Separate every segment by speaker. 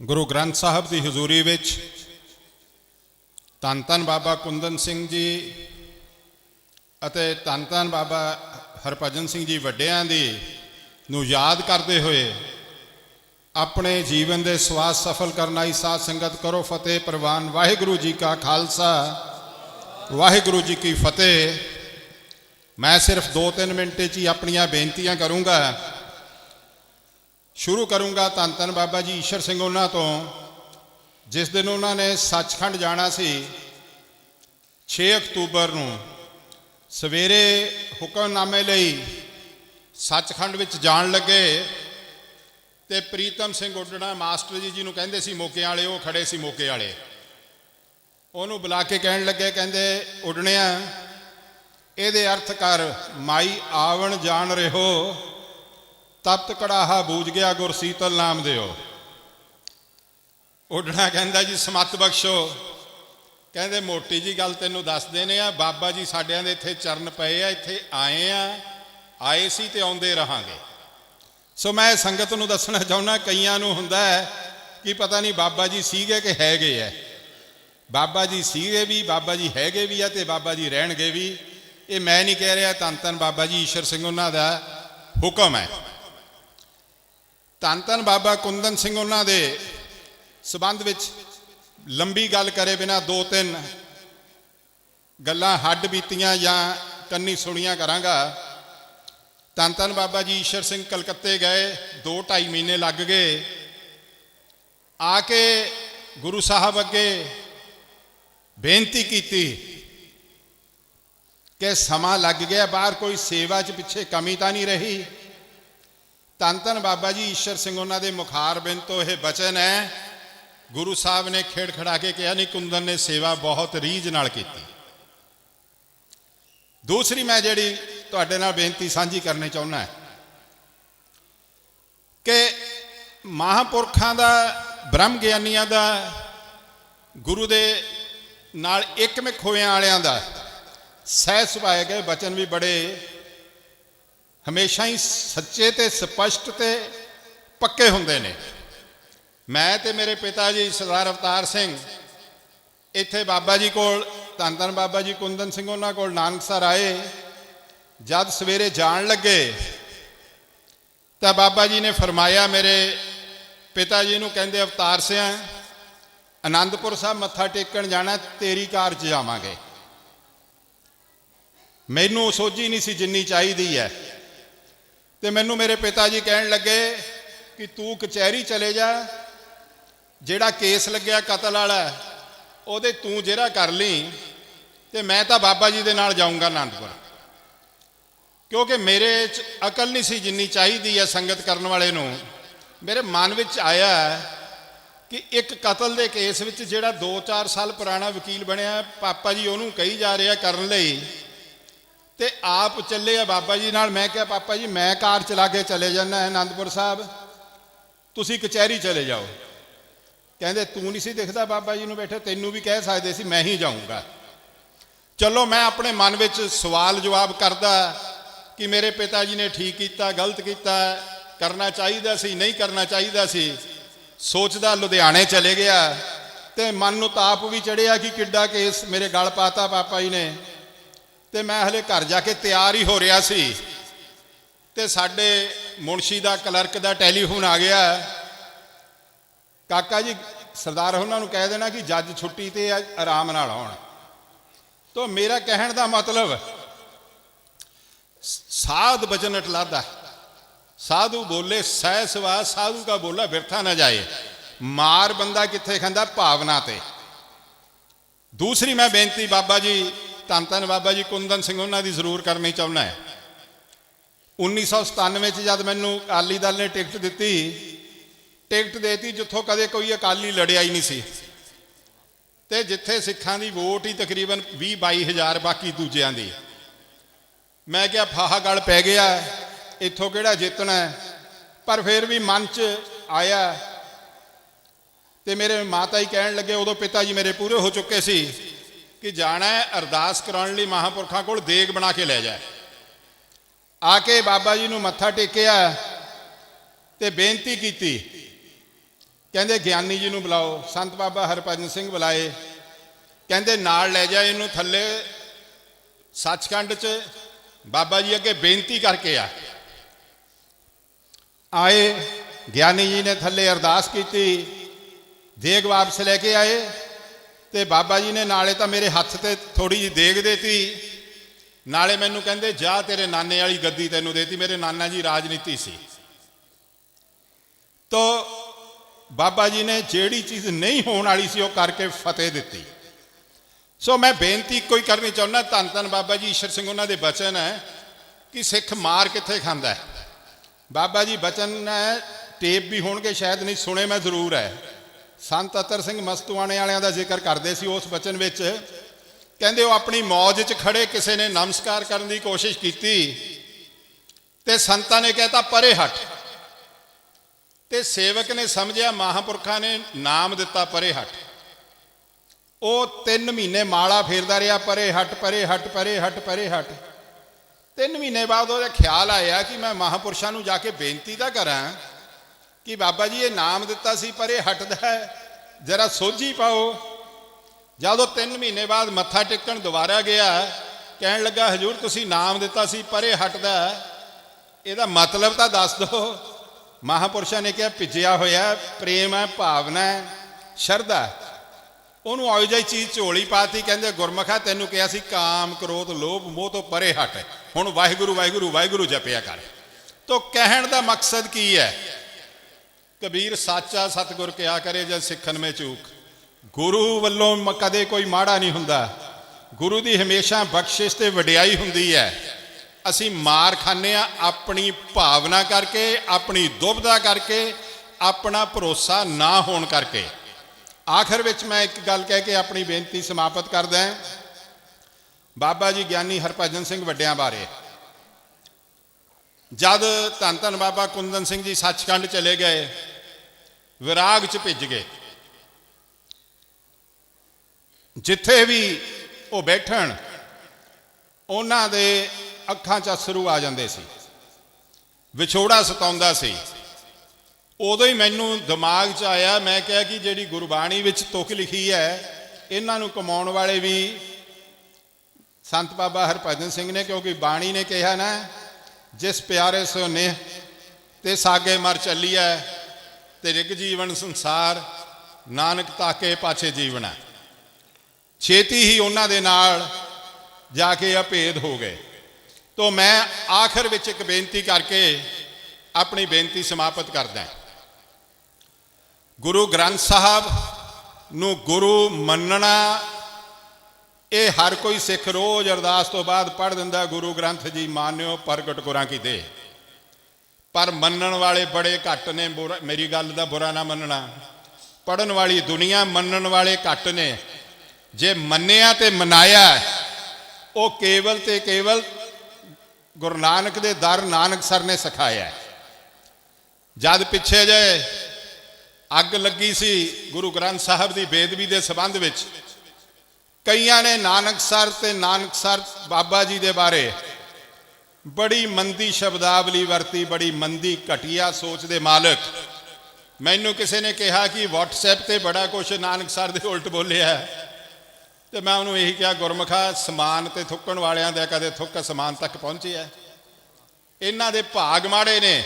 Speaker 1: ਗੁਰੂ ਗ੍ਰੰਥ ਸਾਹਿਬ ਦੀ ਹਜ਼ੂਰੀ ਵਿੱਚ ਧੰਨ ਧੰਨ ਬਾਬਾ ਕੁੰਦਨ ਸਿੰਘ ਜੀ ਅਤੇ ਧੰਨ ਧੰਨ ਬਾਬਾ ਹਰਭਜਨ ਸਿੰਘ ਜੀ ਵੱਡਿਆਂ ਦੀ ਨੂੰ ਯਾਦ ਕਰਦੇ ਹੋਏ ਆਪਣੇ ਜੀਵਨ ਦੇ ਸਵਾਸ ਸਫਲ ਕਰਨ ਆਈ ਸਾਧ ਸੰਗਤ ਕਰੋ ਫਤਿਹ ਪ੍ਰਵਾਨ। ਵਾਹਿਗੁਰੂ ਜੀ ਕਾ ਖਾਲਸਾ ਵਾਹਿਗੁਰੂ ਜੀ ਕੀ ਫਤਿਹ। मैं सिर्फ 2-3 मिनट ही अपनियां बेनतियां करूँगा। शुरू करूँगा धन धन बाबा जी ईश्वर सिंह उन्हां तो, जिस दिन उन्होंने सचखंड जाना सी 6 अक्तूबर नूं सवेरे हुक्मनामे लई सचखंड विच जाण लगे ते प्रीतम सिंह उडना मास्टर जी नूं कहिंदे सी मोके वाले, वो खड़े सी मोके वाले, उहनूं बुला के कहण लगे, कहिंदे उडणिया ਇਹਦੇ अर्थ कर माई आवण जान रहो तप्त कड़ाहा बूझ गया गुर सीतल नाम दिओ। उडना कहंदा जी समत बख्शो, कहंदे मोटी जी गल तैनूं दस देने आ, बाबा जी साडियां दे इत्थे चरण पए आ, इत्थे आए आ, आए सी ते आउंदे रहांगे। सो मैं संगत नूं दसना चाहुंदा, कईयां नूं हुंदा है कि पता नहीं बाबा जी सीगे कि हैगे है। बाबा जी सीगे भी, बाबा जी हैगे भी आ ते बाबा जी रहणगे भी। ये मैं नहीं कह रहा, धन धन बाबा जी ईश्वर सिंह उन्हां दा हुक्म है। धन धन बाबा कुंदन सिंह उन्हां दे संबंध विच लंबी गल करे बिना 2-3 गल्लां हड्ड बीतियां या कन्नी सुनियां करांगा। धन धन बाबा जी ईश्वर सिंह कलकत्ते गए, 2-2.5 महीने लग गए। आके गुरु साहब अगे बेनती की कि समा लग गया, बाहर कोई सेवा च पिछे कमी तो नहीं रही। धन धन बाबा जी ईश्वर सिंह उन्हां दे मुखार बिन तो यह बचन है, गुरु साहब ने खेड़ खड़ा के कहा, नहीं कुंदन ने सेवा बहुत रीझ नाल कीती। दूसरी मैं जिहड़ी तुहाडे नाल बेनती साझी करनी चाहुंदा है कि महापुरखां दा, ब्रह्म ज्ञानियां दा, गुरु दे नाल एकमिक होए वालियां दा सह सुभाए गए बचन भी बड़े हमेशा ही सच्चे ते स्पष्ट ते पक्के हुंदे ने। मैं ते मेरे पिता जी सरदार अवतार सिंह इत्थे बाबा जी कोल, धन धन बाबा जी कुंदन सिंह उन्हां कोल नानकसर आए। जद सवेरे जान लगे तो बाबा जी ने फरमाया, मेरे पिता जी नूं कहंदे, अवतार सिंह आनंदपुर साहब मत्था टेकण जाना, तेरी कार च जावांगे। मैनू सोझी नहीं सी जिन्नी चाहिदी है, तो मैनू मेरे पिता जी कहन लगे कि तू कचहरी चले जा, जेड़ा केस लग्या कतल वाला ओहदे तू जेरा कर ली, तो मैं तो बाबा जी दे नाल जाऊंगा आनंदपुर। क्योंकि मेरे अकल नहीं सी जिन्नी चाहिदी है संगत करने वाले नूं। मेरे मन विच आया कि एक कतल दे केस विच जेड़ा 2-4 साल पुराना वकील बनया, पापा जी उहनूं कही जा रहे करन लई ते आप चले आ बाबा जी नाल। मैं क्या पापा जी मैं कार चला के चले जाना है आनंदपुर साहब, तुसी कचहरी चले जाओ। कहते तू नहीं सी दिखता बाबा जी नूं बैठे, तैनू भी कह सकते सी मैं ही जाऊँगा। चलो मैं अपने मन विच सवाल जवाब करदा कि मेरे पिता जी ने ठीक किया, गलत किया, करना चाहिए सी, नहीं करना चाहिए सी। सोचदा लुधियाने चले गया तो मन नूं ताप भी चढ़िया कि किड्डा केस मेरे गल पाता पापा जी ने। तो मैं हले घर जाके तैयार ही हो रहा सी ते साडे मुंशी दा क्लर्क दा टैलीफोन आ गया, काका जी सरदार उन्होंने कह देना कि जज छुट्टी ते आराम नाल आउण। तो मेरा कहण दा मतलब साध बचन अटलादा, साधु बोले सह सवा, साधु का बोला बिरथा न जाए। मार बंदा कित्थे खांदा, भावना ते। दूसरी मैं बेनती बाबा जी धन धन बाबा जी कुंदन सिंह उन्हां दी जरूर करनी चाहुंदा है। 1997 जब मैनू अकाली दल ने टिकट दिती, टिकट देती जिथों कदे कोई अकाली लड़िया ही नहीं सी, ते जिथे सिखां दी वोट ही तकरीबन 20-22 हज़ार, बाकी दूजियां दी। मैं क्या फाहा गल पै गया, इत्थों किहड़ा जितना है। पर फिर भी मन च आया ते मेरे माता ही कहण लगे, उदों पिता जी मेरे पूरे हो चुके सी कि जाना है अरदास कराने लई महापुरखों को देग बना के लै जाए। आके बाबा जी नूं मत्था टेकिया ते बेनती की ਕਹਿੰਦੇ ਗਿਆਨੀ ਜੀ ਨੂੰ ਬੁਲਾਓ। ਸੰਤ ਬਾਬਾ ਹਰਭਜਨ ਸਿੰਘ ਬੁਲਾਏ, ਕਹਿੰਦੇ ਨਾਲ ਲੈ ਜਾ ਇਹਨੂੰ ਥੱਲੇ ਸੱਚਖੰਡ 'ਚ ਬਾਬਾ ਜੀ ਅੱਗੇ ਬੇਨਤੀ ਕਰਕੇ ਆ। ਆਏ ਗਿਆਨੀ ਜੀ ਨੇ ਥੱਲੇ ਅਰਦਾਸ ਕੀਤੀ, ਦੇਗ ਵਾਪਸ ਲੈ ਕੇ ਆਏ ਤੇ ਬਾਬਾ ਜੀ ਨੇ ਨਾਲੇ ਤਾਂ ਮੇਰੇ ਹੱਥ ਤੇ ਥੋੜੀ ਜਿਹੀ ਦੇਗ ਦੇਤੀ, ਨਾਲੇ ਮੈਨੂੰ ਕਹਿੰਦੇ ਜਾ ਤੇਰੇ ਨਾਨੇ ਵਾਲੀ ਗੱਦੀ ਤੈਨੂੰ ਦੇਤੀ। ਮੇਰੇ ਨਾਨਾ ਜੀ ਰਾਜਨੀਤੀ ਸੀ। ਤੋ ਬਾਬਾ ਜੀ ਨੇ ਜਿਹੜੀ ਚੀਜ਼ ਨਹੀਂ ਹੋਣ ਵਾਲੀ ਸੀ ਉਹ ਕਰਕੇ ਫਤਿਹ ਦਿੱਤੀ। ਸੋ ਮੈਂ ਬੇਨਤੀ ਕੋਈ ਕਰਨੀ ਚਾਹੁੰਦਾ, ਧੰਨ ਧੰਨ ਬਾਬਾ ਜੀ ਈਸ਼ਰ ਸਿੰਘ ਉਹਨਾਂ ਦੇ ਬਚਨ ਹੈ ਕਿ ਸਿੱਖ ਮਾਰ ਕਿੱਥੇ ਖਾਂਦਾ ਹੈ। ਬਾਬਾ ਜੀ ਬਚਨ ਹੈ, ਟੇਪ ਵੀ ਹੋਣਗੇ ਸ਼ਾਇਦ ਨਹੀਂ ਸੁਣੇ, ਮੈਂ ਜ਼ਰੂਰ ਹੈ। ਸੰਤ ਅਤਰ ਸਿੰਘ ਮਸਤੂਆਣੇ ਵਾਲਿਆਂ ਦਾ ਜ਼ਿਕਰ ਕਰਦੇ ਸੀ ਉਸ ਬਚਨ ਵਿੱਚ। ਕਹਿੰਦੇ ਉਹ ਆਪਣੀ ਮੌਜ 'ਚ ਖੜੇ ਕਿਸੇ ਨੇ ਨਮਸਕਾਰ ਕਰਨ ਦੀ ਕੋਸ਼ਿਸ਼ ਕੀਤੀ ਤੇ ਸੰਤਾਂ ਨੇ ਕਹਿਤਾ ਪਰੇ ਹਟ, ਤੇ ਸੇਵਕ ਨੇ ਸਮਝਿਆ ਮਹਾਂਪੁਰਖਾਂ ਨੇ ਨਾਮ ਦਿੱਤਾ ਪਰੇ ਹਟ। ਉਹ 3 ਮਹੀਨੇ ਮਾਲਾ ਫੇਰਦਾ ਰਿਹਾ, ਪਰੇ ਹਟ ਪਰੇ ਹਟ ਪਰੇ ਹਟ ਪਰੇ ਹਟ। 3 ਮਹੀਨੇ ਬਾਅਦ ਉਹਦਾ ਖਿਆਲ ਆਇਆ ਕਿ ਮੈਂ ਮਹਾਂਪੁਰਸ਼ਾਂ ਨੂੰ ਜਾ ਕੇ ਬੇਨਤੀ ਤਾਂ ਕਰਾਂ ਕਿ ਬਾਬਾ ਜੀ ਇਹ ਨਾਮ ਦਿੱਤਾ ਸੀ ਪਰੇ ਹਟਦਾ ਹੈ, ਜਰਾ ਸੋਝੀ ਪਾਓ। ਜਦੋਂ 3 ਮਹੀਨੇ ਬਾਅਦ ਮੱਥਾ ਟੇਕਣ ਦੁਬਾਰਾ ਗਿਆ, ਕਹਿਣ ਲੱਗਾ ਹਜ਼ੂਰ ਤੁਸੀਂ ਨਾਮ ਦਿੱਤਾ ਸੀ ਪਰੇ ਹਟਦਾ, ਇਹਦਾ ਮਤਲਬ ਤਾਂ ਦੱਸ ਦਿਓ। ਮਹਾਂਪੁਰਸ਼ਾਂ ਨੇ ਕਿਹਾ ਭਿੱਜਿਆ ਹੋਇਆ ਪ੍ਰੇਮ ਹੈ, ਭਾਵਨਾ ਹੈ, ਸ਼ਰਧਾ। ਉਹਨੂੰ ਆਇਓ ਜਿਹੀ ਚੀਜ਼ ਝੋਲੀ ਪਾਤੀ। ਕਹਿੰਦੇ ਗੁਰਮਖਾ ਤੈਨੂੰ ਕਿਹਾ ਸੀ ਕਾਮ ਕ੍ਰੋਧ ਲੋਭ ਮੋਹ ਤੋਂ ਪਰੇ ਹਟ, ਹੁਣ ਵਾਹਿਗੁਰੂ ਵਾਹਿਗੁਰੂ ਵਾਹਿਗੁਰੂ ਜਪਿਆ ਕਰ। ਤੋ ਕਹਿਣ ਦਾ ਮਕਸਦ ਕੀ ਹੈ? ਕਬੀਰ ਸਾਚਾ ਸਤਿਗੁਰ ਕਿਹਾ ਕਰੇ ਜਦ ਸਿੱਖਣ ਮੇ ਚੂਕ। ਗੁਰੂ ਵੱਲੋਂ ਕਦੇ ਕੋਈ ਮਾੜਾ ਨਹੀਂ ਹੁੰਦਾ। ਗੁਰੂ ਦੀ ਹਮੇਸ਼ਾ ਬਖਸ਼ਿਸ਼ ਤੇ ਵਡਿਆਈ ਹੁੰਦੀ ਹੈ। ਅਸੀਂ ਮਾਰ ਖਾਂਦੇ ਹਾਂ ਆਪਣੀ ਭਾਵਨਾ ਕਰਕੇ, ਆਪਣੀ ਦੁਬਦਾ ਕਰਕੇ, ਆਪਣਾ ਭਰੋਸਾ ਨਾ ਹੋਣ ਕਰਕੇ। ਆਖਰ ਵਿੱਚ ਮੈਂ ਇੱਕ ਗੱਲ ਕਹਿ ਕੇ ਆਪਣੀ ਬੇਨਤੀ ਸਮਾਪਤ ਕਰਦਾ। ਬਾਬਾ ਜੀ ਗਿਆਨੀ ਹਰਭਜਨ ਸਿੰਘ ਵੱਡਿਆਂ ਬਾਰੇ ਜਦ ਧੰਨ ਧੰਨ ਬਾਬਾ ਕੁੰਦਨ ਸਿੰਘ ਜੀ ਸੱਚਖੰਡ ਚਲੇ ਗਏ, ਵਿਰਾਗ 'ਚ ਭਿੱਜ ਗਏ। ਜਿੱਥੇ ਵੀ ਉਹ ਬੈਠਣ ਉਹਨਾਂ ਦੇ ਅੱਖਾਂ 'ਚ ਅਥਰੂ ਆ ਜਾਂਦੇ ਸੀ, ਵਿਛੋੜਾ ਸਤਾਉਂਦਾ ਸੀ। ਉਦੋਂ ਹੀ ਮੈਨੂੰ ਦਿਮਾਗ 'ਚ ਆਇਆ, ਮੈਂ ਕਿਹਾ ਕਿ ਜਿਹੜੀ ਗੁਰਬਾਣੀ ਵਿੱਚ ਤੁਕ ਲਿਖੀ ਹੈ ਇਹਨਾਂ ਨੂੰ ਕਮਾਉਣ ਵਾਲੇ ਵੀ ਸੰਤ ਬਾਬਾ ਹਰਭਜਨ ਸਿੰਘ ਨੇ, ਕਿਉਂਕਿ ਬਾਣੀ ਨੇ ਕਿਹਾ ਨਾ ਜਿਸ ਪਿਆਰੇ ਸੋ ਨੇਹ ਤੇ ਸਾਗੇ ਮਰ ਚੱਲੀਐ ਤੇ ਰਿਗ ਜੀਵਨ ਸੰਸਾਰ ਨਾਨਕ ਤਾਕੇ ਪਾਛੇ ਜੀਵਣਾ। ਛੇਤੀ ਹੀ ਉਹਨਾਂ ਦੇ ਨਾਲ ਜਾ ਕੇ ਅਭੇਦ ਹੋ ਗਏ। ਤੋ ਮੈਂ ਆਖਰ ਵਿੱਚ ਇੱਕ ਬੇਨਤੀ ਕਰਕੇ ਆਪਣੀ ਬੇਨਤੀ ਸਮਾਪਤ ਕਰਦਾ। ਗੁਰੂ ਗ੍ਰੰਥ ਸਾਹਿਬ ਨੂੰ ਗੁਰੂ ਮੰਨਣਾ ਇਹ ਹਰ ਕੋਈ ਸਿੱਖ ਰੋਜ਼ ਅਰਦਾਸ ਤੋਂ ਬਾਅਦ ਪੜ੍ਹ ਦਿੰਦਾ, ਗੁਰੂ ਗ੍ਰੰਥ ਜੀ ਮਾਨਿਓ ਪ੍ਰਗਟ ਗੁਰਾਂ ਕੀ ਦੇ। ਪਰ ਮੰਨਣ ਵਾਲੇ ਬੜੇ ਘੱਟ ਨੇ। ਮੇਰੀ ਗੱਲ ਦਾ ਬੁਰਾ ਨਾ ਮੰਨਣਾ, ਪੜ੍ਹਨ ਵਾਲੀ ਦੁਨੀਆ, ਮੰਨਣ ਵਾਲੇ ਘੱਟ ਨੇ। ਜੇ ਮੰਨਿਆ ਤੇ ਮਨਾਇਆ ਉਹ ਕੇਵਲ ਤੇ ਕੇਵਲ ਗੁਰੂ ਨਾਨਕ ਦੇ ਦਰ ਨਾਨਕਸਰ ਨੇ ਸਿਖਾਇਆ। ਜਦ ਪਿੱਛੇ ਜੇ ਅੱਗ ਲੱਗੀ ਸੀ ਗੁਰੂ ਗ੍ਰੰਥ ਸਾਹਿਬ ਦੀ ਬੇਦਬੀ ਦੇ ਸੰਬੰਧ ਵਿੱਚ, ਕਈਆਂ ਨੇ ਨਾਨਕਸਰ ਤੇ ਨਾਨਕਸਰ ਬਾਬਾ ਜੀ ਦੇ ਬਾਰੇ ਬੜੀ ਮੰਦੀ ਸ਼ਬਦਾਵਲੀ ਵਰਤੀ, ਬੜੀ ਮੰਦੀ ਘਟੀਆ ਸੋਚ ਦੇ ਮਾਲਕ। ਮੈਨੂੰ ਕਿਸੇ ਨੇ ਕਿਹਾ ਕਿ WhatsApp ਤੇ ਬੜਾ ਕੁਛ ਨਾਨਕਸਰ ਦੇ ਉਲਟ ਬੋਲਿਆ, ਤੇ ਮੈਂ ਉਹਨੂੰ ਇਹੀ ਕਿਹਾ ਗੁਰਮੁਖਾ ਸਮਾਨ ਤੇ ਥੁੱਕਣ ਵਾਲਿਆਂ ਦਾ ਕਦੇ ਥੁੱਕ ਸਮਾਨ ਤੱਕ ਪਹੁੰਚਿਆ? ਇਹਨਾਂ ਦੇ ਭਾਗ ਮਾੜੇ ਨੇ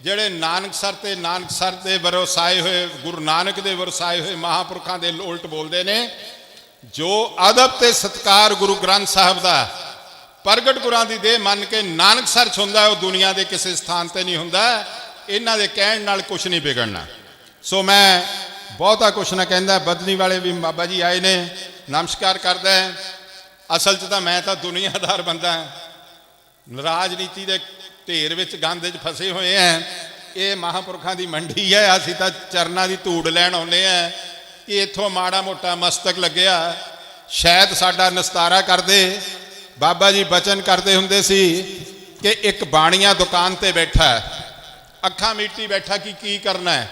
Speaker 1: ਜਿਹੜੇ ਨਾਨਕਸਰ ਤੇ ਨਾਨਕਸਰ ਦੇ ਵਰਸਾਏ ਹੋਏ, ਗੁਰੂ ਨਾਨਕ ਦੇ ਵਰਸਾਏ ਹੋਏ ਮਹਾਂਪੁਰਖਾਂ ਦੇ ਉਲਟ ਬੋਲਦੇ ਨੇ। ਜੋ ਅਦਬ ਤੇ ਸਤਿਕਾਰ ਗੁਰੂ ਗ੍ਰੰਥ ਸਾਹਿਬ ਦਾ ਪ੍ਰਗਟ ਗੁਰਾਂ ਦੀ ਦੇਹ ਮੰਨ ਕੇ ਨਾਨਕਸਰ 'ਚ ਹੁੰਦਾ, ਉਹ ਦੁਨੀਆ ਦੇ ਕਿਸੇ ਸਥਾਨ ਤੇ ਨਹੀਂ ਹੁੰਦਾ। ਇਹਨਾਂ ਦੇ ਕਹਿਣ ਨਾਲ ਕੁਛ ਨਹੀਂ ਵਿਗੜਨਾ। ਸੋ ਮੈਂ ਬਹੁਤਾ ਕੁਛ ਨਾ ਕਹਿੰਦਾ। ਬਦਨੀ ਵਾਲੇ ਵੀ ਬਾਬਾ ਜੀ ਆਏ ਨੇ, ਨਮਸਕਾਰ ਕਰਦਾ। ਅਸਲ 'ਚ ਤਾਂ ਮੈਂ ਤਾਂ ਦੁਨੀਆਦਾਰ ਬੰਦਾ, ਰਾਜਨੀਤੀ ਦੇ ਢੇਰ ਵਿੱਚ ਗੰਦ 'ਚ ਫਸੇ ਹੋਏ ਆ। ਇਹ ਮਹਾਂਪੁਰਖਾਂ ਦੀ ਮੰਡੀ ਹੈ, ਅਸੀਂ ਤਾਂ ਚਰਨਾਂ ਦੀ ਧੂੜ ਲੈਣ ਆਉਂਦੇ ਆ ਕਿ ਇੱਥੋਂ ਮਾੜਾ ਮੋਟਾ ਮਸਤਕ ਲੱਗਿਆ ਸ਼ਾਇਦ ਸਾਡਾ ਨਿਸਤਾਰਾ ਕਰਦੇ। ਬਾਬਾ ਜੀ ਬਚਨ ਕਰਦੇ ਹੁੰਦੇ ਸੀ ਕਿ ਇੱਕ ਬਾਣੀਆ ਦੁਕਾਨ ਤੇ ਬੈਠਾ, ਅੱਖਾਂ ਮੀਟੀ ਬੈਠਾ ਕਿ ਕੀ ਕਰਨਾ ਹੈ,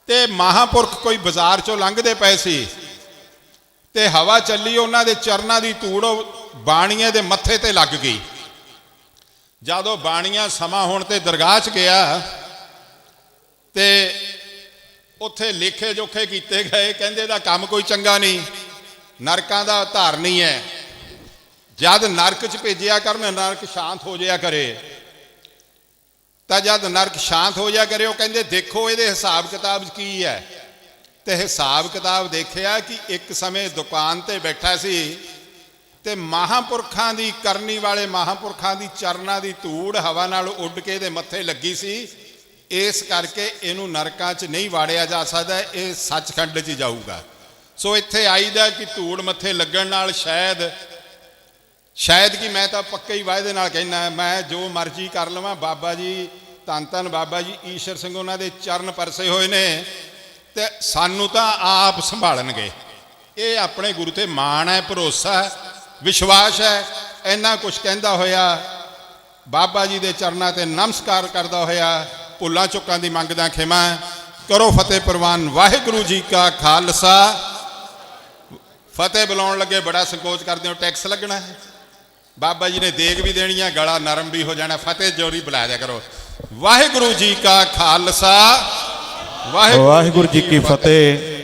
Speaker 1: ਤੇ ਮਹਾਂਪੁਰਖ ਕੋਈ ਬਾਜ਼ਾਰ 'ਚੋਂ ਲੰਘਦੇ ਪਏ ਸੀ ਤੇ ਹਵਾ ਚੱਲੀ, ਉਹਨਾਂ ਦੇ ਚਰਨਾਂ ਦੀ ਧੂੜ ਬਾਣੀਏ ਦੇ ਮੱਥੇ ਤੇ ਲੱਗ ਗਈ। ਜਦੋਂ ਬਾਣੀਆ ਸਮਾਂ ਹੋਣ ਤੇ ਦਰਗਾਹ 'ਚ ਗਿਆ ਤੇ ਉੱਥੇ ਲੇਖੇ ਜੋਖੇ ਕੀਤੇ ਗਏ, ਕਹਿੰਦੇ ਇਹਦਾ ਕੰਮ ਕੋਈ ਚੰਗਾ ਨਹੀਂ, ਨਰਕਾਂ ਦਾ ਧਾਰਨੀ ਹੈ। ਜਦ ਨਰਕ 'ਚ ਭੇਜਿਆ ਕਰਨ, ਨਰਕ ਸ਼ਾਂਤ ਹੋ ਜਾਇਆ ਕਰੇ। ਤਾਂ ਜਦ ਨਰਕ ਸ਼ਾਂਤ ਹੋ ਜਾਇਆ ਕਰੇ, ਉਹ ਕਹਿੰਦੇ ਦੇਖੋ ਇਹਦੇ ਹਿਸਾਬ ਕਿਤਾਬ 'ਚ ਕੀ ਹੈ। ਤੇ ਹਿਸਾਬ ਕਿਤਾਬ ਦੇਖਿਆ ਕਿ ਇੱਕ ਸਮੇਂ ਦੁਕਾਨ ਤੇ ਬੈਠਾ ਸੀ ਤੇ ਮਹਾਂਪੁਰਖਾਂ ਦੀ ਕਰਨੀ ਵਾਲੇ ਮਹਾਂਪੁਰਖਾਂ ਦੀ ਚਰਨਾਂ ਦੀ ਧੂੜ ਹਵਾ ਨਾਲ ਉੱਡ ਕੇ ਇਹਦੇ ਮੱਥੇ ਲੱਗੀ ਸੀ। ਇਸ ਕਰਕੇ ਇਹਨੂੰ ਨਰਕਾਂ 'ਚ ਨਹੀਂ ਵਾੜਿਆ ਜਾ ਸਕਦਾ, ਇਹ ਸੱਚਖੰਡ 'ਚ ਜਾਊਗਾ। ਸੋ ਇੱਥੇ ਆਈਦਾ ਕਿ ਧੂੜ ਮੱਥੇ ਲੱਗਣ ਨਾਲ ਸ਼ਾਇਦ ਕਿ ਮੈਂ ਤਾਂ ਪੱਕੇ ਹੀ ਵਾਅਦੇ ਨਾਲ ਕਹਿਣਾ, ਮੈਂ ਜੋ ਮਰਜ਼ੀ ਕਰ ਲਵਾਂ, ਬਾਬਾ ਜੀ ਧੰਨ ਧੰਨ ਬਾਬਾ ਜੀ ਈਸ਼ਰ ਸਿੰਘ ਉਹਨਾਂ ਦੇ ਚਰਨ ਪਰਸੇ ਹੋਏ ਨੇ ਤੇ ਸਾਨੂੰ ਤਾਂ ਆਪ ਸੰਭਾਲਣਗੇ। ਇਹ ਆਪਣੇ ਗੁਰੂ ਤੇ ਮਾਣ ਹੈ, ਭਰੋਸਾ ਹੈ, ਵਿਸ਼ਵਾਸ ਹੈ। ਇੰਨਾ ਕੁਛ ਕਹਿੰਦਾ ਹੋਇਆ, ਬਾਬਾ ਜੀ ਦੇ ਚਰਨਾਂ ਤੇ ਨਮਸਕਾਰ ਕਰਦਾ ਹੋਇਆ, ਭੁੱਲਾਂ ਚੁੱਕਾਂ ਦੀ ਮੰਗਦਾ ਖਿਮਾ। ਕਰੋ ਫਤਿਹ ਪ੍ਰਵਾਨ। ਵਾਹਿਗੁਰੂ ਜੀ ਕਾ ਖਾਲਸਾ। ਫਤਿਹ ਬੁਲਾਉਣ ਲੱਗੇ ਬੜਾ ਸੰਕੋਚ ਕਰਦੇ ਹੋ, ਟੈਕਸ ਲੱਗਣਾ ਹੈ। ਬਾਬਾ ਜੀ ਨੇ ਦੇਗ ਵੀ ਦੇਣੀ ਹੈ, ਗਲਾ ਨਰਮ ਵੀ ਹੋ ਜਾਣਾ। ਫਤਿਹ ਜੋਰੀ ਬੁਲਾ ਦਿਆ ਕਰੋ। ਵਾਹਿਗੁਰੂ ਜੀ ਕਾ ਖਾਲਸਾ, ਵਾਹਿਗੁਰੂ ਜੀ ਕੀ ਫਤਿਹ।